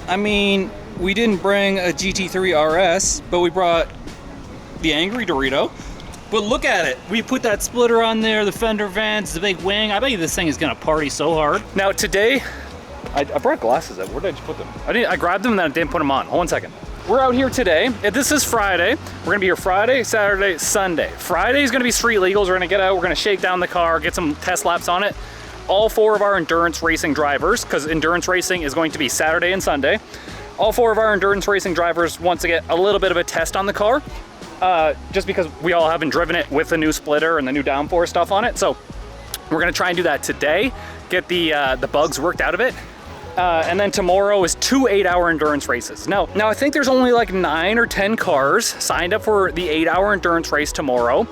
I mean, we didn't bring a GT3 RS, but we brought the Angry Dorito. But look at it. We put that splitter on there, the fender vents, the big wing. I bet you this thing is gonna party so hard. Now today, I brought glasses up. Where did I just put them? I grabbed them and then I didn't put them on. Hold on a second. We're out here today. This is Friday. We're gonna be here Friday, Saturday, Sunday. Friday is gonna be street legals. We're gonna get out, we're gonna shake down the car, get some test laps on it. All 4 of our endurance racing drivers, because endurance racing is going to be Saturday and Sunday. All 4 of our endurance racing drivers want to get a little bit of a test on the car. Just because we all haven't driven it with the new splitter and the new downforce stuff on it. So we're gonna try and do that today, get the bugs worked out of it. And then tomorrow is 2 8-hour endurance races. Now I think there's only like 9 or 10 cars signed up for the 8-hour endurance race tomorrow.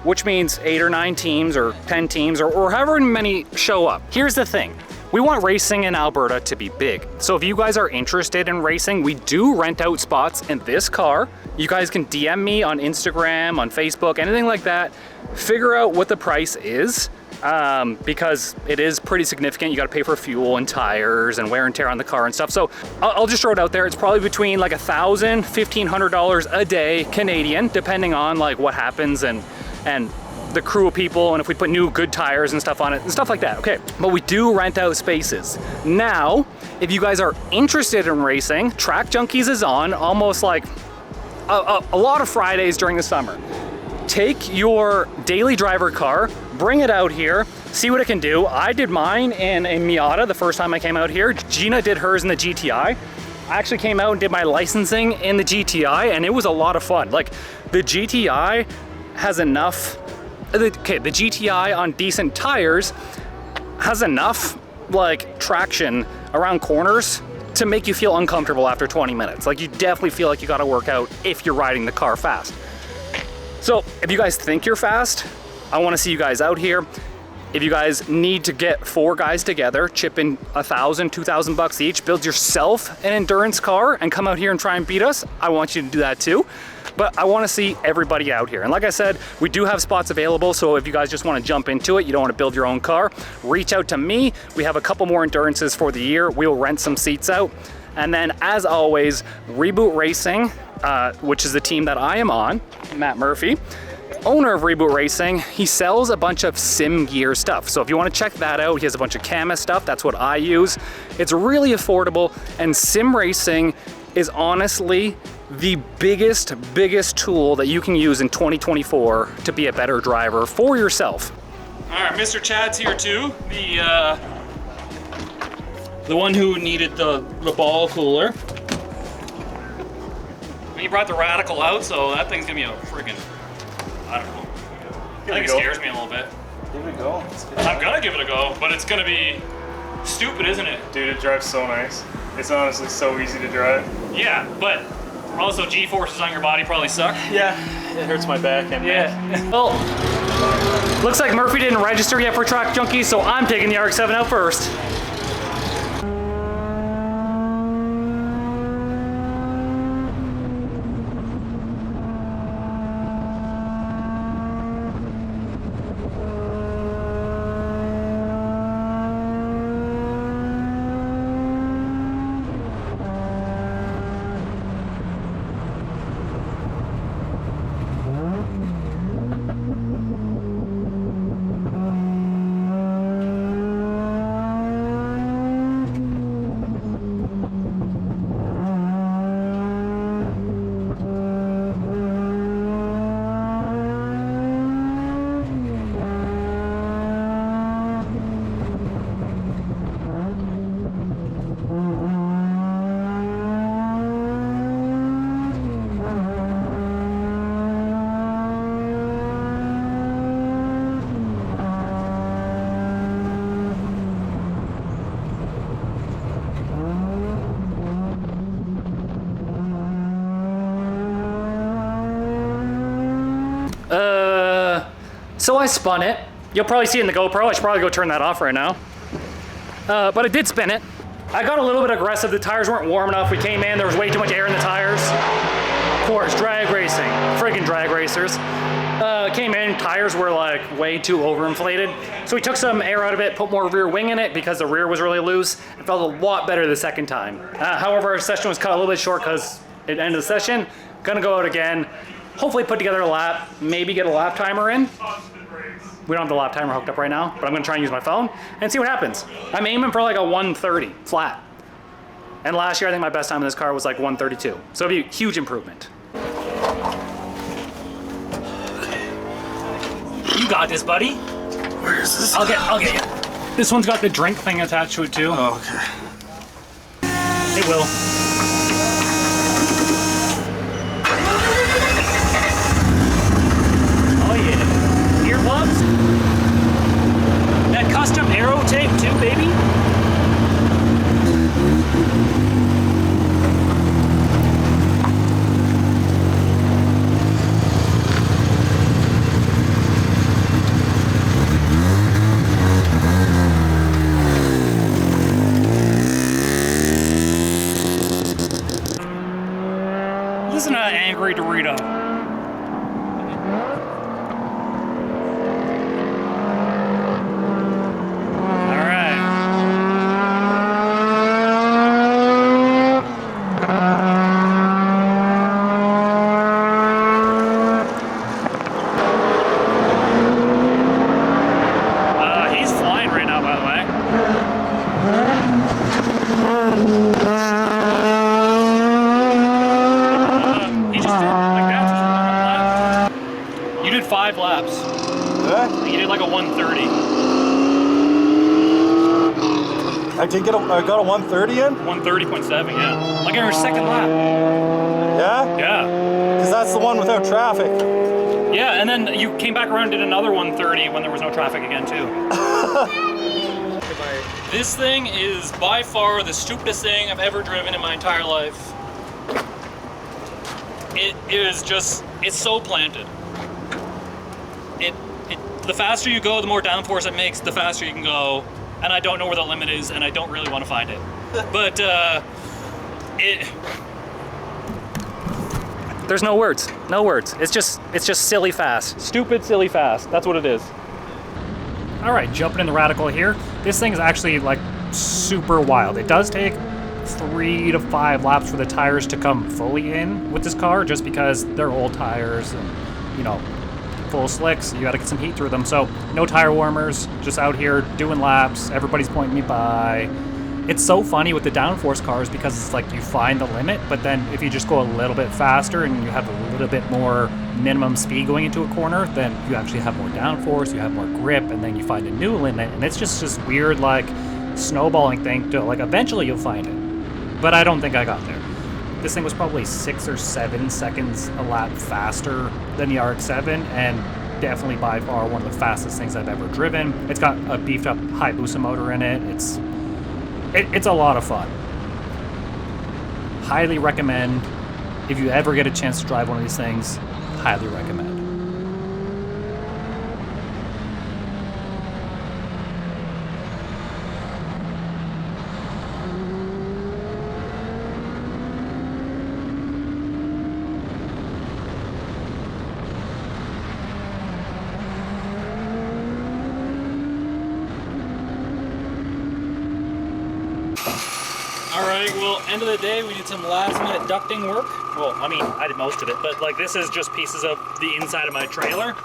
Which means 8 or 9 teams or 10 teams or however many show up. Here's the thing. We want racing in Alberta to be big. So if you guys are interested in racing, we do rent out spots in this car. You guys can DM me on Instagram, on Facebook, anything like that. Figure out what the price is, because it is pretty significant. You gotta pay for fuel and tires and wear and tear on the car and stuff. So I'll just throw it out there. It's probably between like $1,000, $1,500 a day Canadian, depending on like what happens and the crew of people, and if we put new good tires and stuff on it and stuff like that. Okay, but we do rent out spaces. Now, if you guys are interested in racing, Track Junkies is on almost like a lot of Fridays during the summer. Take your daily driver car, bring it out here, see what it can do. I did mine in a Miata the first time I came out here. Gina did hers in the GTI. I actually came out and did my licensing in the GTI, and it was a lot of fun. Like, the GTI has enough, the GTI on decent tires has enough like traction around corners to make you feel uncomfortable after 20 minutes. Like, you definitely feel like you gotta work out if you're riding the car fast. So if you guys think you're fast, I wanna see you guys out here. If you guys need to get 4 guys together, chip in $1,000, $2,000 each, build yourself an endurance car and come out here and try and beat us, I want you to do that too. But I wanna see everybody out here. And like I said, we do have spots available, so if you guys just wanna jump into it, you don't wanna build your own car, reach out to me. We have a couple more endurances for the year. We'll rent some seats out. And then as always, Reboot Racing, which is the team that I am on, Matt Murphy, owner of Reboot Racing, he sells a bunch of sim gear stuff. So if you want to check that out, he has a bunch of Camus stuff. That's what I use. It's really affordable, and sim racing is honestly the biggest tool that you can use in 2024 to be a better driver for yourself. All right, Mr. Chad's here too. The one who needed the ball cooler. He brought the Radical out, so that thing's gonna be a friggin', I don't know. I think it scares me a little bit. Give it a go. I'm gonna give it a go, but it's gonna be stupid, isn't it? Dude, it drives so nice. It's honestly so easy to drive. Yeah, but also G-forces on your body probably suck. Yeah, it hurts my back and yeah. Well, looks like Murphy didn't register yet for Track Junkies, so I'm taking the RX7 out first. So I spun it. You'll probably see it in the GoPro. I should probably go turn that off right now. But I did spin it. I got a little bit aggressive. The tires weren't warm enough. We came in, there was way too much air in the tires. Of course, drag racing. Friggin' drag racers. Came in, tires were like way too overinflated. So we took some air out of it, put more rear wing in it because the rear was really loose. It felt a lot better the second time. However, our session was cut a little bit short because it ended the session. Gonna go out again, hopefully put together a lap, maybe get a lap timer in. We don't have the lap timer hooked up right now, but I'm gonna try and use my phone and see what happens. I'm aiming for like a 130 flat. And last year, I think my best time in this car was like 132. So it'll be a huge improvement. You got this, buddy. Where is this? I'll get you. This one's got the drink thing attached to it too. Oh, okay. It will. Oh yeah. Earplugs. That custom arrow tape too, baby. Listen to that angry Dorito. All right. He's flying right now, by the way. He just did like that. You did 5 laps. Did I? You did like a 130. I got a 130 in? 130.7, yeah. Like in your second lap. Yeah? Yeah. Because that's the one without traffic. Yeah, and then you came back around and did another 130 when there was no traffic again too. This thing is by far the stupidest thing I've ever driven in my entire life. It is just, it's so planted. The faster you go, the more downforce it makes, the faster you can go. And I don't know where the limit is, and I don't really want to find it. But there's no words. No words. It's just silly fast. Stupid, silly fast. That's what it is. All right, jumping in the radical here. This thing is actually like super wild. It does take 3 to 5 laps for the tires to come fully in with this car, just because they're old tires and, you know, full slicks. You got to get some heat through them. So no tire warmers, just out here doing laps. Everybody's pointing me by. It's so funny with the downforce cars because it's like you find the limit, but then if you just go a little bit faster and you have a little bit more minimum speed going into a corner, then you actually have more downforce, you have more grip, and then you find a new limit. And it's just this weird like snowballing thing to like eventually you'll find it. But I don't think I got there. This thing was probably 6 or 7 seconds a lap faster than the RX7, and definitely by far one of the fastest things I've ever driven. It's got a beefed up Hayabusa motor in it. It's a lot of fun. Highly recommend. If you ever get a chance to drive one of these things, highly recommend. Alright, well, end of the day, we did some last minute ducting work. Well, I mean, I did most of it, but like this is just pieces of the inside of my trailer.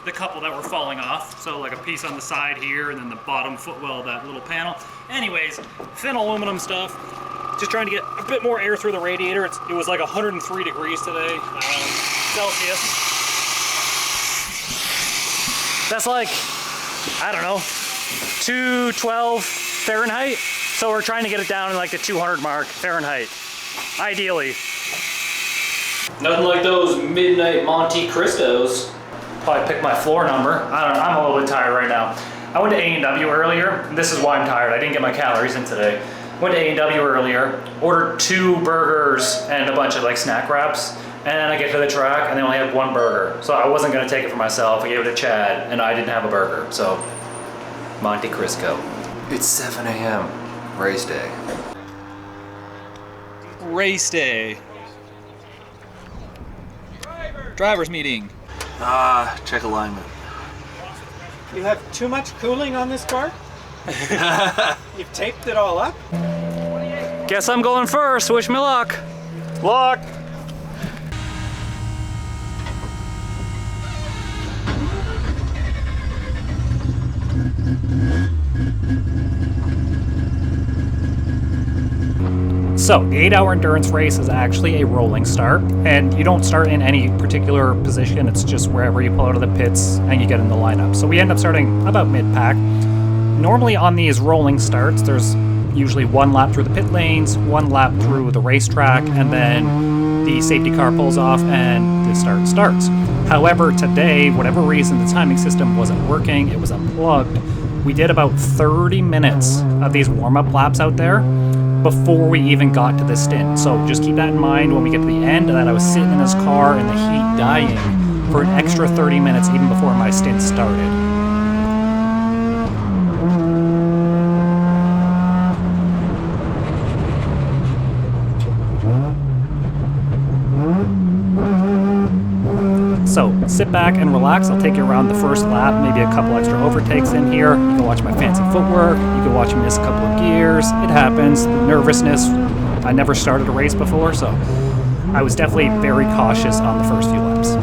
The couple that were falling off. So like a piece on the side here and then the bottom footwell of that little panel. Anyways, thin aluminum stuff. Just trying to get a bit more air through the radiator. It was like 103 degrees today, Celsius. That's like, I don't know, 212 Fahrenheit. So we're trying to get it down in like the 200 mark Fahrenheit, ideally. Nothing like those midnight Monte Cristos. Probably pick my floor number. I don't know, I'm a little bit tired right now. I went to A&W earlier. This is why I'm tired. I didn't get my calories in today. Went to A&W earlier, ordered 2 burgers and a bunch of like snack wraps. And then I get to the track and they only had 1 burger. So I wasn't gonna take it for myself. I gave it to Chad and I didn't have a burger. So, Monte Cristo. It's 7 a.m. Race day. Race day. Drivers meeting. Check alignment. You have too much cooling on this car? You've taped it all up? Guess I'm going first. Wish me luck. Luck. So, the 8-hour endurance race is actually a rolling start, and you don't start in any particular position, it's just wherever you pull out of the pits and you get in the lineup. So we end up starting about mid-pack. Normally on these rolling starts, there's usually one lap through the pit lanes, one lap through the racetrack, and then the safety car pulls off and the start starts. However, today, whatever reason, the timing system wasn't working, it was unplugged. We did about 30 minutes of these warm-up laps out there before we even got to the stint. So just keep that in mind when we get to the end, that I was sitting in this car in the heat dying for an extra 30 minutes even before my stint started. So sit back and relax. I'll take you around the first lap, maybe a couple extra overtakes in here. You can watch my fancy footwork. You can watch me miss a couple of gears. It happens. The nervousness. I never started a race before, so I was definitely very cautious on the first few laps.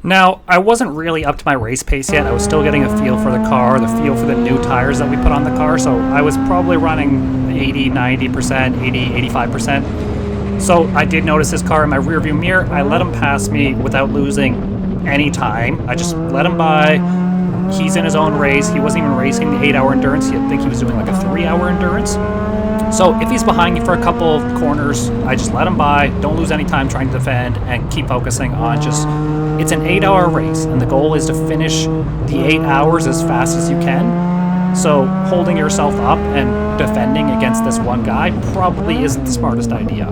Now, I wasn't really up to my race pace yet. I was still getting a feel for the car, the feel for the new tires that we put on the car, so I was probably running 80, 90%, 80, 85%. So I did notice this car in my rearview mirror. I let him pass me without losing any time. I just let him by. He's in his own race. He wasn't even racing the 8-hour endurance. I think he was doing like a 3-hour endurance. So if he's behind you for a couple of corners, I just let him by, don't lose any time trying to defend, and keep focusing on just, it's an 8-hour race, and the goal is to finish the 8 hours as fast as you can. So holding yourself up and defending against this one guy probably isn't the smartest idea.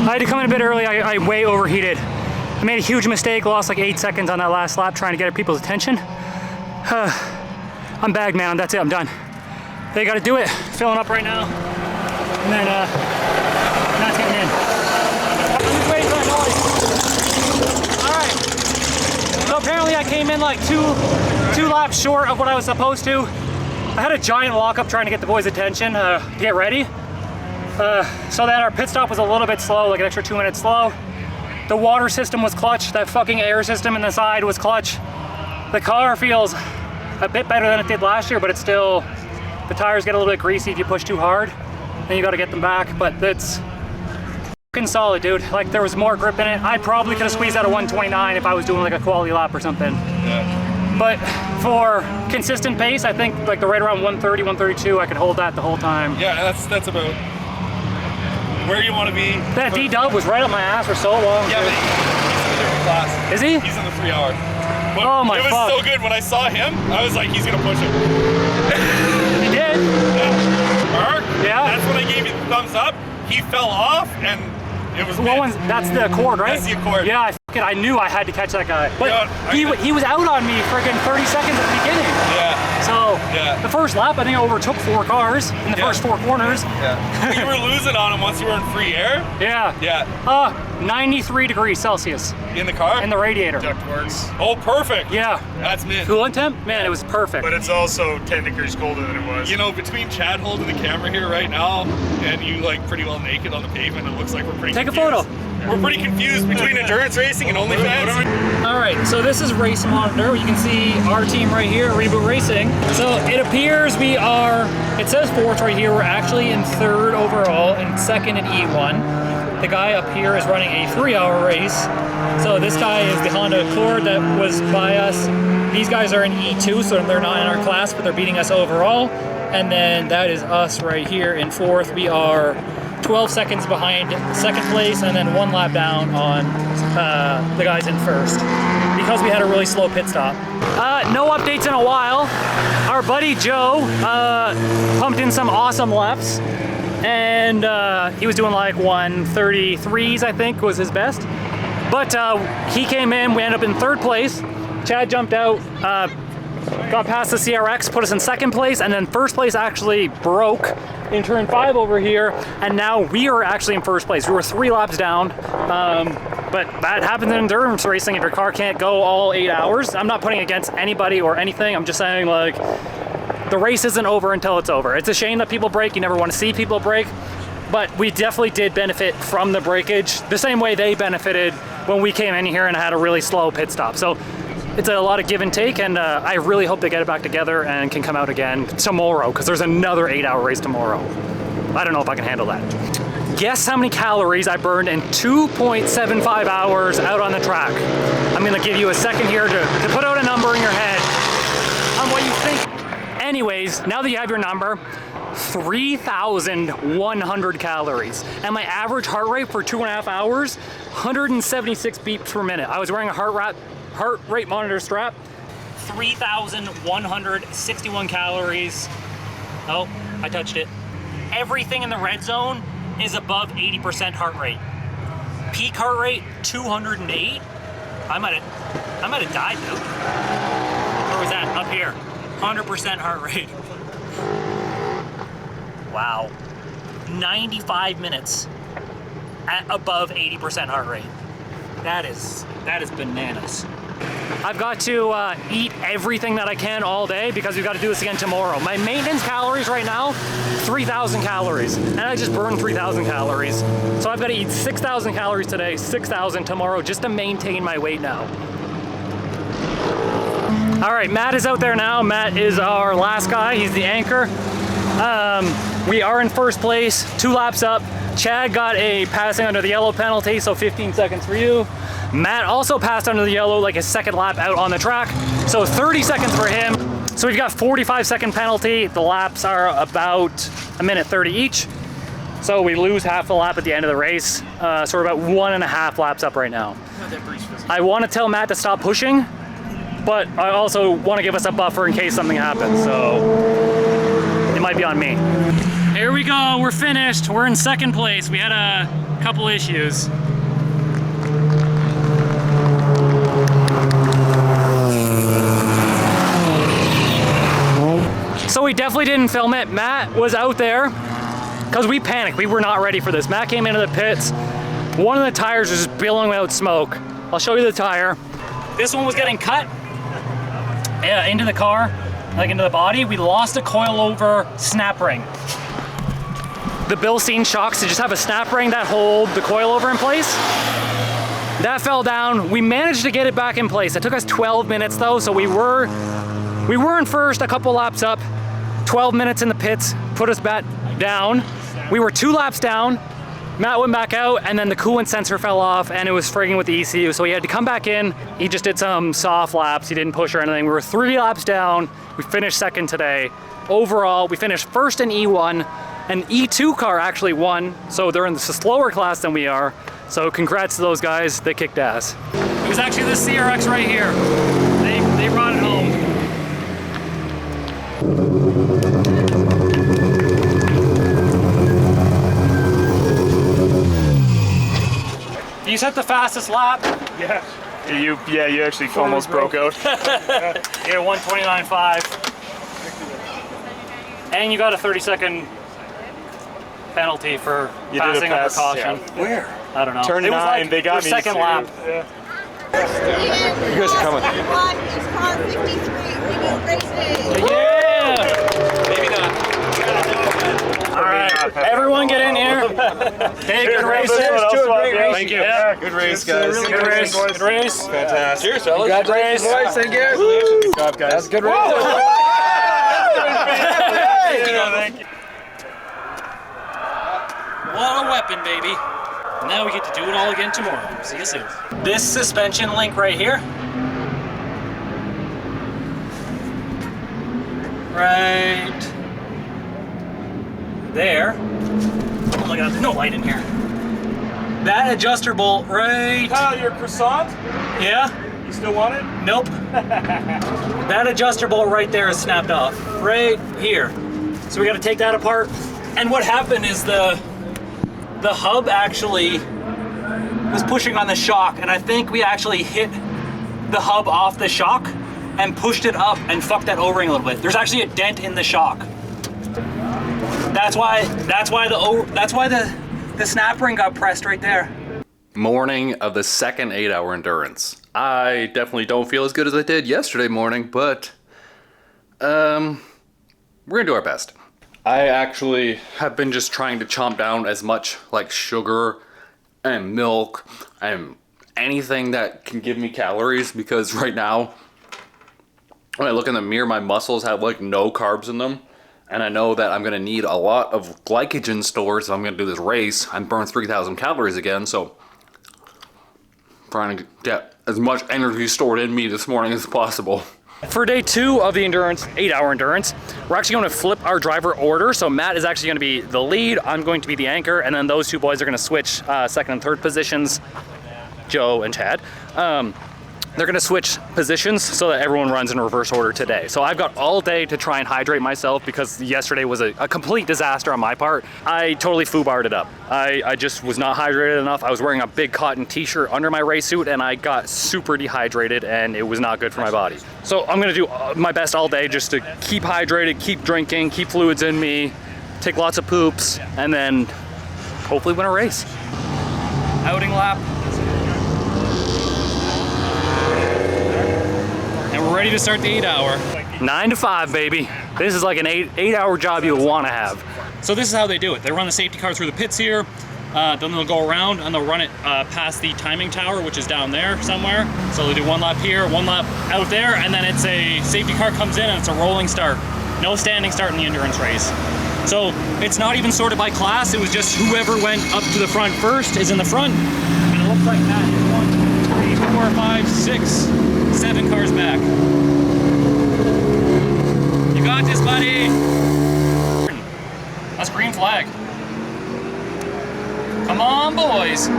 I had to come in a bit early. I way overheated. I made a huge mistake, lost like 8 seconds on that last lap trying to get people's attention. I'm bagged, man. That's it. I'm done. They got to do it. Filling up right now. And then, not getting in. I'm just waiting for that noise. All right. So apparently I came in like two laps short of what I was supposed to. I had a giant walk-up trying to get the boys' attention to get ready. So that our pit stop was a little bit slow, like an extra 2 minutes slow. The water system was clutch. That fucking air system in the side was clutch. The car feels a bit better than it did last year, but it's still, the tires get a little bit greasy if you push too hard. Then you got to get them back, but it's fucking solid, dude. Like, there was more grip in it. I probably could have squeezed out a 129 if I was doing like a quality lap or something. Yeah. But for consistent pace, I think like the right around 130, 132, I could hold that the whole time. Yeah, that's about where you want to be. That D-Dub was right up my ass for so long. Yeah, dude. but he's in a different class. Is he? He's in the 3-hour. But oh my it was fuck. so good when I saw him. I was like, he's gonna push it. He did. Yeah. Mark. Yeah. That's when I gave you the thumbs up. He fell off, and It was What mid. one's, that's the Accord, right? That's the Accord. Yeah, I knew I had to catch that guy. But Yeah, he was out on me friggin' 30 seconds at the beginning. Yeah. So Yeah. the first lap, I think I overtook 4 cars in the first 4 corners. Yeah. But you were losing on him once you were in free air? Yeah. Yeah. 93 degrees Celsius In the car? in the radiator. Duct works. Oh, perfect. Yeah. That's mid. Coolant temp? Man, it was perfect. But it's also 10 degrees colder than it was. You know, between Chad holding the camera here right now and you like pretty well naked on the pavement, it looks like we're pretty Take a confused. photo. We're pretty confused between endurance racing and OnlyFans. All right, so this is Race Monitor. You can see our team right here, Reboot Racing. So it appears we are, it says 4th right here. We're actually in 3rd overall and 2nd in E1. The guy up here is running a 3-hour race. So this guy is the Honda Accord that was by us. These guys are in E2, so they're not in our class, but they're beating us overall. And then that is us right here in 4th. We are 12 seconds behind 2nd place and then 1 lap down on the guys in 1st because we had a really slow pit stop. No updates in a while. Our buddy Joe pumped in some awesome laps and he was doing like 1:33s, I think was his best. But he came in, we ended up in 3rd place. Chad jumped out, got past the CRX, put us in 2nd place, and then 1st place actually broke in turn 5 over here, and now we are actually in 1st place. We were 3 laps down, but that happens in endurance racing if your car can't go all 8 hours. I'm not putting against anybody or anything. I'm just saying, like, the race isn't over until it's over. It's a shame that people break. You never want to see people break, but we definitely did benefit from the breakage the same way they benefited when we came in here and had a really slow pit stop. So it's a lot of give and take, and I really hope they get it back together and can come out again tomorrow, because there's another 8-hour race tomorrow. I don't know if I can handle that. Guess how many calories I burned in 2.75 hours out on the track. I'm gonna give you a second here to put out a number in your head on what you think. Anyways, now that you have your number, 3,100 calories. And my average heart rate for 2.5 hours, 176 beats per minute. I was wearing a heart rate monitor strap. 3,161 calories. Oh, I touched it. Everything in the red zone is above 80% heart rate. Peak heart rate, 208. I might have died, dude. Where was that? Up here. 100% heart rate. Wow. 95 minutes at above 80% heart rate. That is bananas. I've got to eat everything that I can all day because we've got to do this again tomorrow. My maintenance calories right now, 3,000 calories. And I just burned 3,000 calories. So I've got to eat 6,000 calories today, 6,000 tomorrow just to maintain my weight now. All right, Matt is out there now. Matt is our last guy. He's the anchor. We are in 1st place, 2 laps up. Chad got a passing under the yellow penalty, so 15 seconds for you. Matt also passed under the yellow, like his 2nd lap out on the track, so 30 seconds for him. So we've got 45-second penalty. The laps are about 1:30 each. So we lose half a lap at the end of the race. So we're about 1.5 laps up right now. I want to tell Matt to stop pushing, but I also want to give us a buffer in case something happens, so it might be on me. Here we go, we're finished. We're in 2nd place. We had a couple issues. So we definitely didn't film it. Matt was out there because we panicked. We were not ready for this. Matt came into the pits. One of the tires was just billowing out smoke. I'll show you the tire. This one was getting cut into the car, like into the body. We lost a coilover snap ring. The Bilstein shocks to just have a snap ring that hold the coilover in place. That fell down. We managed to get it back in place. It took us 12 minutes though, so we were in 1st, a couple laps up. 12 minutes in the pits, put us back down. We were 2 laps down. Matt went back out, and then the coolant sensor fell off, and it was frigging with the ECU, so he had to come back in. He just did some soft laps. He didn't push or anything. We were 3 laps down. We finished 2nd today. Overall, we finished 1st in E1. An E2 car actually won, so they're in the slower class than we are. So congrats to those guys, they kicked ass. It was actually this CRX right here. They brought it home. you set the fastest lap. Yeah. You actually almost broke out. You're 129.5. And you got a 30-second penalty for You did a passing under pass, caution. yeah. Where? I don't know. Turn It was 9, like they got your me. second too. lap. Yeah. You guys are coming. It's car 53. We need races. Yeah! Maybe not. All right, everyone get in here. Hey, good race. Thank you. Yeah. Good race, guys. Good race. Good race. Fantastic. Cheers, fellas. Good race. Thank you. Good job, guys. That's a good race. Thank you. What a weapon, baby. Now we get to do it all again tomorrow. See you soon. This suspension link right here. Right there. Oh my god, there's no light in here. That adjuster bolt right. Kyle, your croissant? Yeah? You still want it? Nope. That adjuster bolt right there is snapped off. Right here. So we gotta take that apart. And what happened is the hub actually was pushing on the shock, and I think we actually hit the hub off the shock and pushed it up and fucked that O-ring a little bit. There's actually a dent in the shock. That's why the snap ring got pressed right there. Morning of the second 8-hour endurance. I definitely don't feel as good as I did yesterday morning, but we're gonna do our best. I actually have been just trying to chomp down as much like sugar and milk and anything that can give me calories, because right now when I look in the mirror, my muscles have like no carbs in them, and I know that I'm gonna need a lot of glycogen stores if I'm gonna do this race and burn 3,000 calories again. So trying to get as much energy stored in me this morning as possible. For day 2 of the endurance, 8-hour endurance, we're actually going to flip our driver order. So Matt is actually going to be the lead, I'm going to be the anchor, and then those two boys are going to switch second and third positions, Joe and Chad. They're gonna switch positions so that everyone runs in reverse order today. So I've got all day to try and hydrate myself, because yesterday was a complete disaster on my part. I totally foobarred it up. I just was not hydrated enough. I was wearing a big cotton t-shirt under my race suit, and I got super dehydrated, and it was not good for my body. So I'm gonna do my best all day just to keep hydrated, keep drinking, keep fluids in me, take lots of poops, and then hopefully win a race. Outing lap. And we're ready to start the 8-hour. 9 to 5, baby. This is like an 8-hour job you want to have. So this is how they do it. They run the safety car through the pits here, then they'll go around and they'll run it past the timing tower, which is down there somewhere. So they do 1 lap here, 1 lap out there, and then it's a safety car comes in and it's a rolling start. No standing start in the endurance race. So it's not even sorted by class. It was just whoever went up to the front first is in the front. And it looks like that is 1, 2, 3, 4, 5, 6, 7 cars back. You got this, buddy. That's green flag. Come on, boys.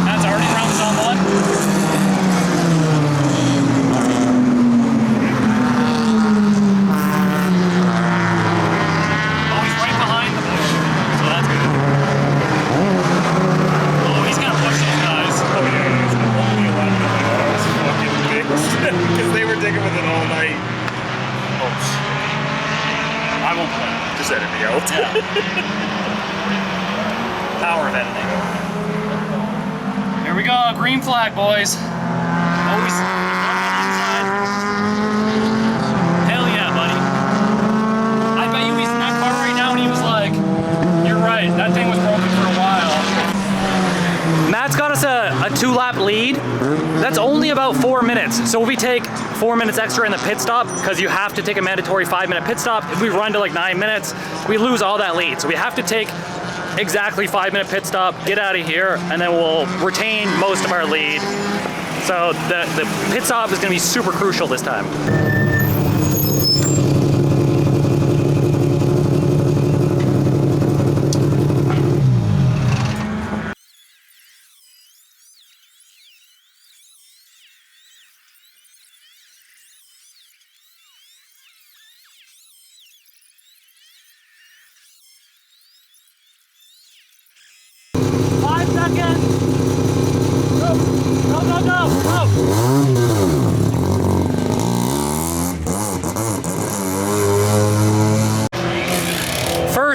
That's already rounds on 1. Oh, he's right behind the bush, so that's good. Oh, he's gonna push those guys. Oh yeah, he's gonna hold me a lot. I was fucking fixed because they were digging with it all night. I won't play. Just edit me out. Yeah. Power of editing. Here we go, green flag, boys. Always inside. Hell yeah, buddy. I bet you he's in that car right now and he was like, you're right, that thing was broken for a while. Matt's got us a 2-lap lead. That's only about 4 minutes. So if we take 4 minutes extra in the pit stop, because you have to take a mandatory 5-minute pit stop, if we run to like 9 minutes, we lose all that lead. So we have to take exactly 5-minute pit stop, get out of here, and then we'll retain most of our lead. So the pit stop is gonna be super crucial this time.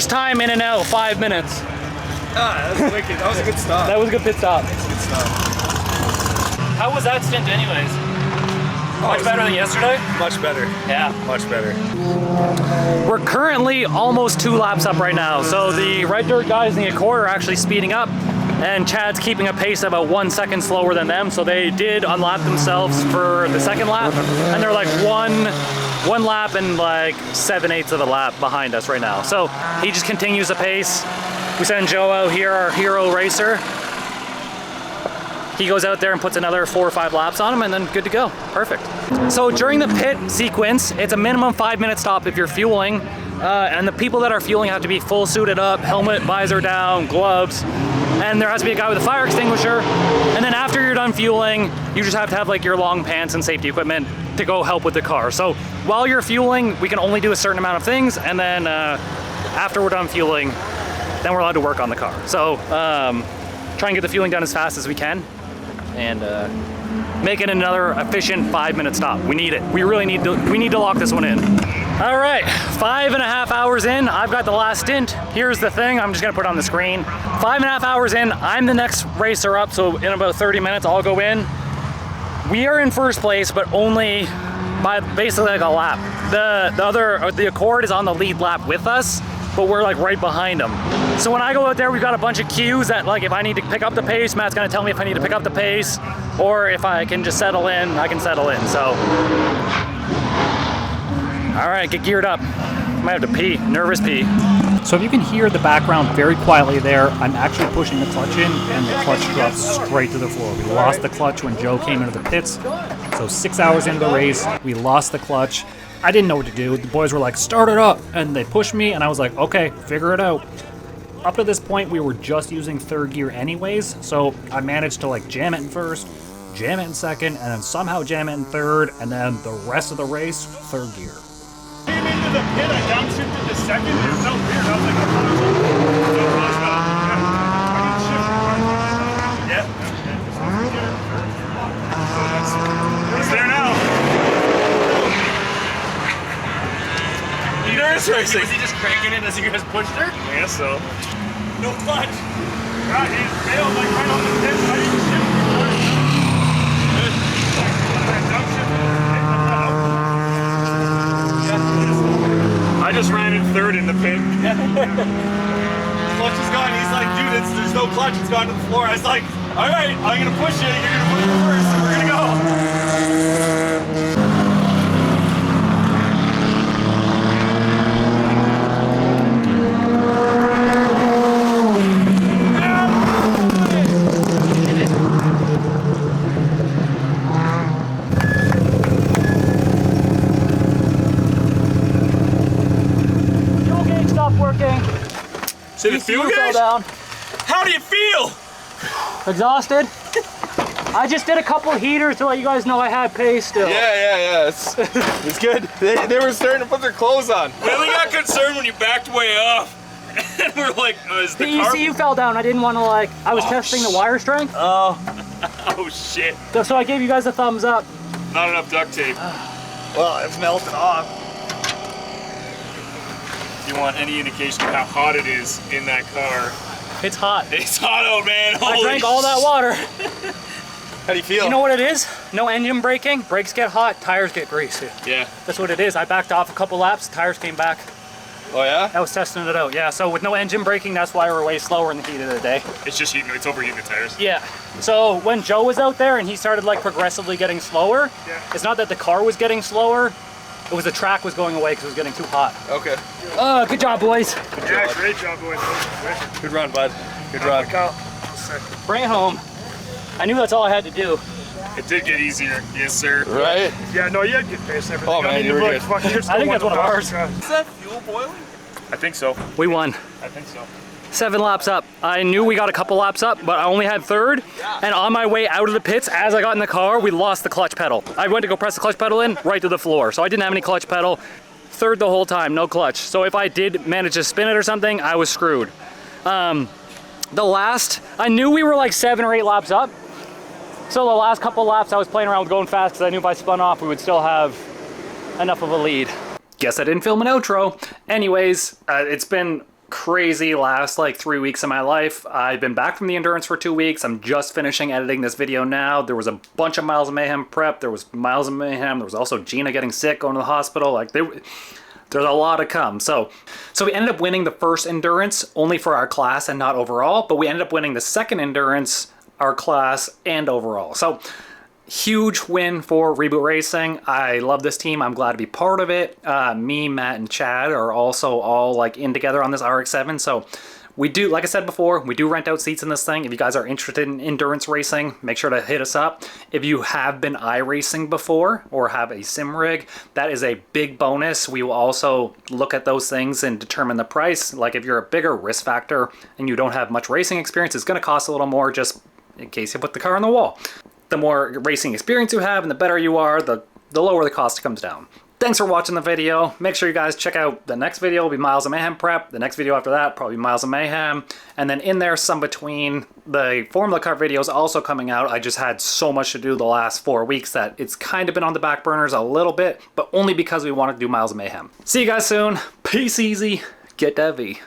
First time in and out, 5 minutes. Ah, that's wicked. That was a good stop. That was a good pit stop. That's a good stop. How was that stint anyways? Much better than yesterday? Much better. Yeah. Much better. We're currently almost 2 laps up right now. So the red dirt guys in the Accord are actually speeding up, and Chad's keeping a pace about 1 second slower than them. So they did unlap themselves for the second lap, and they're like one lap and like 7/8 of a lap behind us right now. So he just continues the pace. We send Joe out here, our hero racer. He goes out there and puts another 4 or 5 laps on him, and then good to go. Perfect. So during the pit sequence, it's a minimum 5-minute stop if you're fueling, and the people that are fueling have to be full suited up, helmet, visor down, gloves, and there has to be a guy with a fire extinguisher. And then after you're done fueling, you just have to have like your long pants and safety equipment to go help with the car. So while you're fueling, we can only do a certain amount of things, and then after we're done fueling, then we're allowed to work on the car. So try and get the fueling done as fast as we can, and make it another efficient 5-minute stop. We need it. We really need to lock this one in. All right, 5.5 hours in, I've got the last stint. Here's the thing, I'm just gonna put it on the screen. 5.5 hours in, I'm the next racer up, so in about 30 minutes, I'll go in. We are in first place, but only by basically like a lap. The Accord is on the lead lap with us, but we're like right behind them. So when I go out there, we've got a bunch of cues that like if I need to pick up the pace, Matt's gonna tell me if I need to pick up the pace, or if I can just settle in, I can settle in, so. All right, get geared up. Might have to pee, nervous pee. So if you can hear the background very quietly there, I'm actually pushing the clutch in, and the clutch drops straight to the floor. We lost the clutch when Joe came into the pits. So 6 hours into the race, we lost the clutch. I didn't know what to do. The boys were like, start it up, and they pushed me, and I was like, okay, figure it out. Up to this point, we were just using third gear anyways, so I managed to like jam it in first, jam it in second, and then somehow jam it in third, and then the rest of the race, third gear. Came into the pit, I downshifted to second, and it felt weird. I was like, oh, yeah. It's there now. Endurance racing. Was he just cranking it as you guys pushed her? I guess so. No clutch. God, he failed like right on the pit. I didn't shift before. I just ran in third in the pit. Clutch is gone. He's like, dude, there's no clutch. It's gone to the floor. I was like, all right, I'm gonna push you. You're gonna push me first. So we're gonna go. Did it feel good? Down. How do you feel? Exhausted. I just did a couple heaters to let you guys know I had pace still. Yeah. It's good. They were starting to put their clothes on. We only got concerned when you backed way up. And we're like, is the car... You fell down. I didn't want to like, I was testing the wire strength. Oh shit. So I gave you guys a thumbs up. Not enough duct tape. Well, it's melted off. If you want any indication of how hot it is in that car. It's hot. It's hot out, man. I drank all that water. How do you feel? You know what it is? No engine braking. Brakes get hot, tires get greasy. Yeah. That's what it is. I backed off a couple laps, tires came back. Oh yeah? I was testing it out, yeah. So with no engine braking, that's why we're way slower in the heat of the day. It's just heating, it's overheating the tires. Yeah. So when Joe was out there and he started like progressively getting slower, it's not that the car was getting slower, it was the track was going away because it was getting too hot. Okay. Good job, boys. Yeah, great job, boys. Good run, bud. Good run. Bring it home. I knew that's all I had to do. It did get easier, yes sir. Right? Yeah, no, you had good pace and everything. Oh man, you were good. I think that's one of ours. Is that fuel boiling? I think so. We won. I think so. 7 laps up. I knew we got a couple laps up, but I only had third. And on my way out of the pits, as I got in the car, we lost the clutch pedal. I went to go press the clutch pedal in, right to the floor. So I didn't have any clutch pedal. Third the whole time, no clutch. So if I did manage to spin it or something, I was screwed. I knew we were like 7 or 8 laps up. So the last couple laps I was playing around with going fast because I knew if I spun off, we would still have enough of a lead. Guess I didn't film an outro. Anyways, it's been crazy last like 3 weeks of my life. I've been back from the endurance for 2 weeks. I'm just finishing editing this video now. There was a bunch of Miles of Mayhem prep. There was Miles of Mayhem. There was also Gina getting sick, going to the hospital. Like there's a lot to come. So we ended up winning the first endurance only for our class and not overall, but we ended up winning the second endurance, our class, and overall. So huge win for Reboot Racing. I love this team. I'm glad to be part of it. Me, Matt, and Chad are also all like in together on this RX7. So we do, like I said before, we do rent out seats in this thing. If you guys are interested in endurance racing, make sure to hit us up. If you have been iRacing before or have a sim rig, that is a big bonus. We will also look at those things and determine the price. Like if you're a bigger risk factor and you don't have much racing experience, it's going to cost a little more just in case you put the car on the wall. The more racing experience you have and the better you are, the lower the cost comes down. Thanks for watching the video. Make sure you guys check out the next video will be Miles of Mayhem prep. The next video after that, probably Miles of Mayhem. And then in there, some between, the Formula Car videos also coming out. I just had so much to do the last 4 weeks that it's kind of been on the back burners a little bit, but only because we wanted to do Miles of Mayhem. See you guys soon. Peace easy. Get that V.